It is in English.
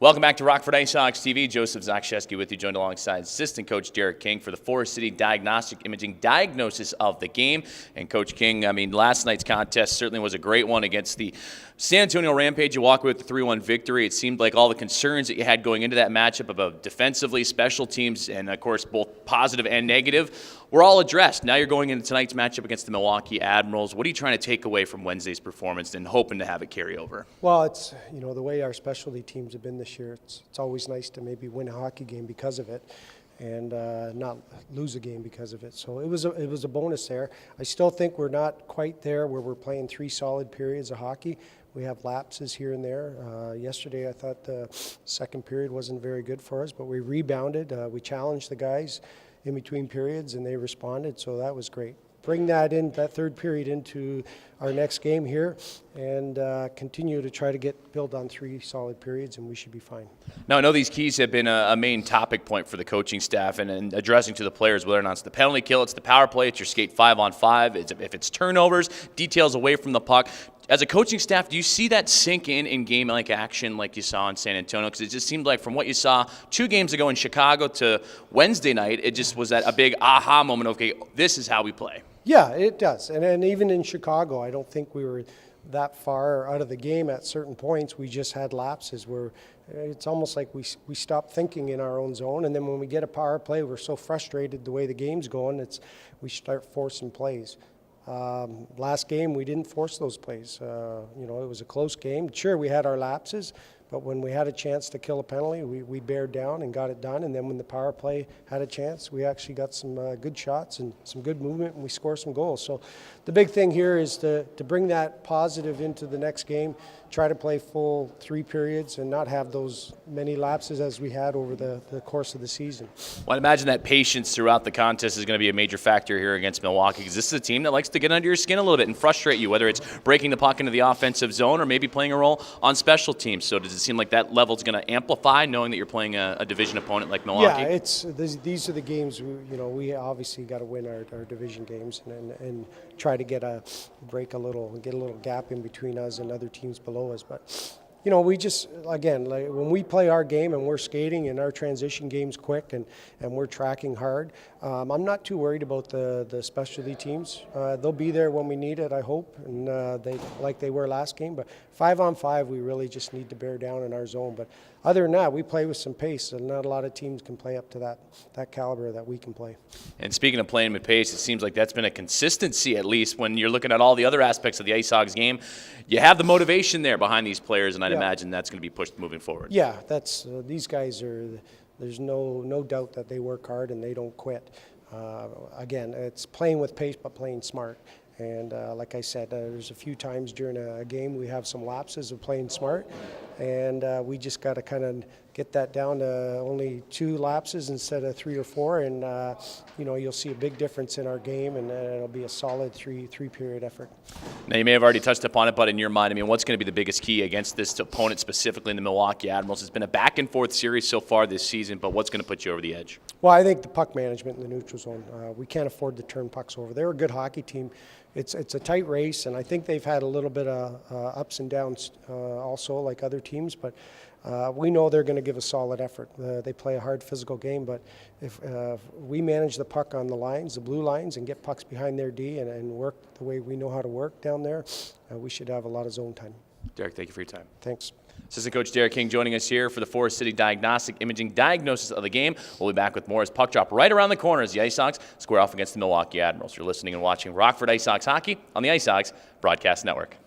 Welcome back to Rockford IceHogs TV. Joseph Zakshesky with you, joined alongside assistant coach Derek King for the Forest City Diagnostic Imaging diagnosis of the game. And Coach King, last night's contest certainly was a great one against the San Antonio Rampage. You walk away with the 3-1 victory. It seemed like all the concerns that you had going into that matchup about defensively, special teams, and of course both positive and negative were all addressed. Now you're going into tonight's matchup against the Milwaukee Admirals. What are you trying to take away from Wednesday's performance and hoping to have it carry over? Well, it's, the way our specialty teams have been this year, it's always nice to maybe win a hockey game because of it and not lose a game because of it. So it was a bonus there. I still think we're not quite there where we're playing 3 solid periods of hockey. We have lapses here and there. Yesterday I thought the second period wasn't very good for us, but we rebounded. We challenged the guys in between periods and they responded, so that was great. Bring that third period into our next game here and continue to try to build on 3 solid periods, and we should be fine. Now, I know these keys have been a main topic point for the coaching staff and addressing to the players, whether or not it's the penalty kill, it's the power play, it's your skate 5-on-5, if it's turnovers, details away from the puck. As a coaching staff, do you see that sink in game-like action like you saw in San Antonio? Because it just seemed like from what you saw 2 games ago in Chicago to Wednesday night, it just was that a big aha moment of, okay, this is how we play. Yeah, it does. And even in Chicago, I don't think we were that far out of the game at certain points. We just had lapses where it's almost like we stop thinking in our own zone, and then when we get a power play, we're so frustrated the way the game's going, we start forcing plays. Last game, we didn't force those plays. It was a close game. Sure, we had our lapses, but when we had a chance to kill a penalty, we bared down and got it done. And then when the power play had a chance, we actually got some good shots and some good movement, and we scored some goals. So the big thing here is to bring that positive into the next game, try to play full 3 periods and not have those many lapses as we had over the course of the season. Well, I'd imagine that patience throughout the contest is going to be a major factor here against Milwaukee, because this is a team that likes to get under your skin a little bit and frustrate you, whether it's breaking the puck into the offensive zone or maybe playing a role on special teams. So does it seem like that level is going to amplify, knowing that you're playing a division opponent like Milwaukee? Yeah, these are the games, we obviously got to win our division games and try to get a little gap in between us and other teams below us. But we just, again, like when we play our game and we're skating and our transition game's quick and we're tracking hard, I'm not too worried about the specialty teams. They'll be there when we need it, I hope, and they were last game. But 5-on-5, we really just need to bear down in our zone. But other than that, we play with some pace, and not a lot of teams can play up to that caliber that we can play. And speaking of playing with pace, it seems like that's been a consistency, at least when you're looking at all the other aspects of the IceHogs game. You have the motivation there behind these players, and I'd imagine that's going to be pushed moving forward. Yeah, that's these guys are. There's no doubt that they work hard and they don't quit. Again, it's playing with pace but playing smart. And like I said, there's a few times during a game we have some lapses of playing smart, and we just got to kind of get that down to only 2 lapses instead of 3 or 4, and you'll see a big difference in our game, and it'll be a solid 3-period effort. Now, you may have already touched upon it, but in your mind, what's going to be the biggest key against this opponent, specifically in the Milwaukee Admirals? It's been a back-and-forth series so far this season, but what's going to put you over the edge? Well, I think the puck management in the neutral zone. We can't afford to turn pucks over. They're a good hockey team. It's a tight race, and I think they've had a little bit of ups and downs also, like other teams, but we know they're going to give a solid effort. They play a hard physical game, but if we manage the puck on the lines, the blue lines, and get pucks behind their D and work the way we know how to work down there, we should have a lot of zone time. Derek, thank you for your time. Thanks. Assistant Coach Derek King joining us here for the Forest City Diagnostic Imaging diagnosis of the game. We'll be back with more as puck drop right around the corner as the IceHogs square off against the Milwaukee Admirals. You're listening and watching Rockford IceHogs hockey on the IceHogs Broadcast Network.